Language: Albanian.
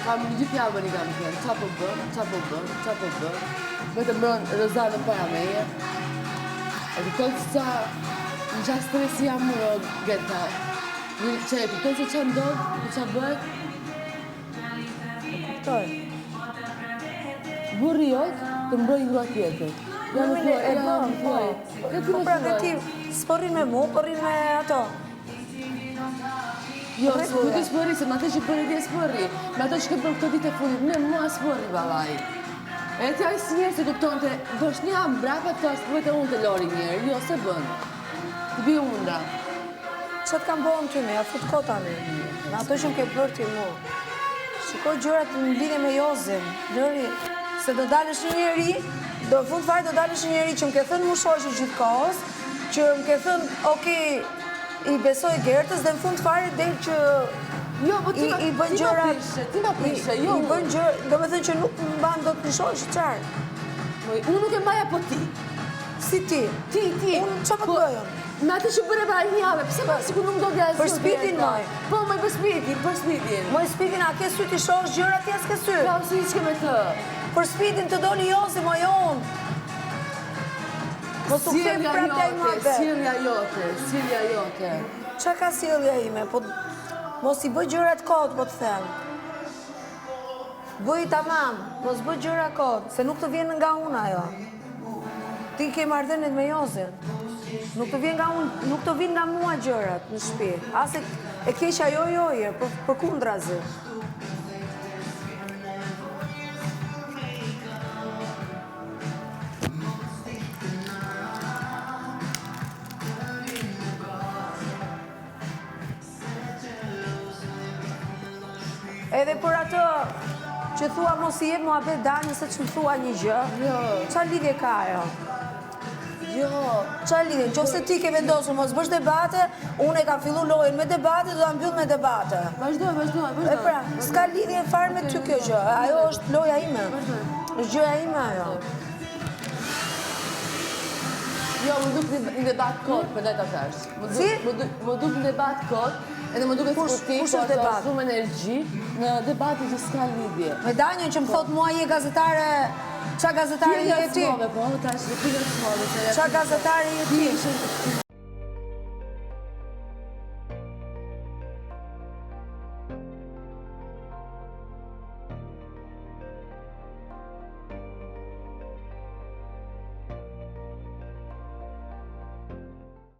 Kam një gjithë javën i kam thënë, qa po bën, vetëm mërën Rozanën para meje. E kupton se qa, në qa stresi jam më Geta. Që e kupton se qa ndodhë, qa bëhet? E kuptoj. Burri jot të mbrojnë grua tjetër. Po pra dhe ti, s'porrin me mu, porrin me ato. Jo, nuk e s'porri, se me ato që përri ti e s'porri. Me ato që ke për këtë ditë e fundit, me mua s'porri, balaj. E tja i si njerë se kupton të, bësh një am brapa të ashtë përvete unë të lori njerë, jo, se bën. Të bi unda. Që të kam bëhën ty me, ja fut kotani. Me ato që më ke bërë ti mu. Shiko gjërat në lidhe me Jozin, Lori, se do dalësh një njeri, do fund fare do dalësh një njeri që më ke thënë mu shoqë gjithë kohës, që më ke thënë, okej, i besoj Gertës dhe në fund fare del që Jo, po ti ma prishe, jo. I bën gjëra, do me thënë që nuk më ban do të shoqë qarë. Unë nuk e mbaja po ti. Si ti? Ti. Unë që më të bëjën? Me atë që bërë para një jave, pëse ma sikur nuk do t'ja e Për spitin, moj. Po, moj, për spitin. Moj, spitin, a ke sy t'i shosh gjëra ti as ke sy? Ja, unë s'ke me të. Për spitin të doli Jozi, moj, unë. Mos u kthej prapë ai më. Sjellja jote. Qa ka sjellja ime? Po mos i bëj gjërat kot, po të them. Bëj tamam, mos bëj gjëra kot, se nuk të vjen nga unë ajo. Ti ke marrëdhëniet me Jozin. Nuk të vjen nga unë, nuk të vjen nga mua gjërat në shtëpi. As e keqja joje, përkundrazi. Edhe për atë që thua mos i jep muhabet Dani se që më thua një gjë. Jo. Qa lidhje ka ajo? Jo. Qa lidhje? Në qofse ti ke vendosur mos bësh debate, unë e kam fillu lojën me debate, do ta mbyll me debate. Vazhdoj. E pra, s'ka lidhje fare me ty kjo gjë. Ajo është loja ime. Është gjëja ime ajo. Jo, më duk një debat kot, për dhe ta thash. Si? Më duk një debat kot, edhe më duket sportiv, kush është debat? Shumë energji në debati që s'ka lidhje. Me Danjën që më thot mua je gazetare, qa gazetare je ti? Po, tash, Qa gazetare je ti?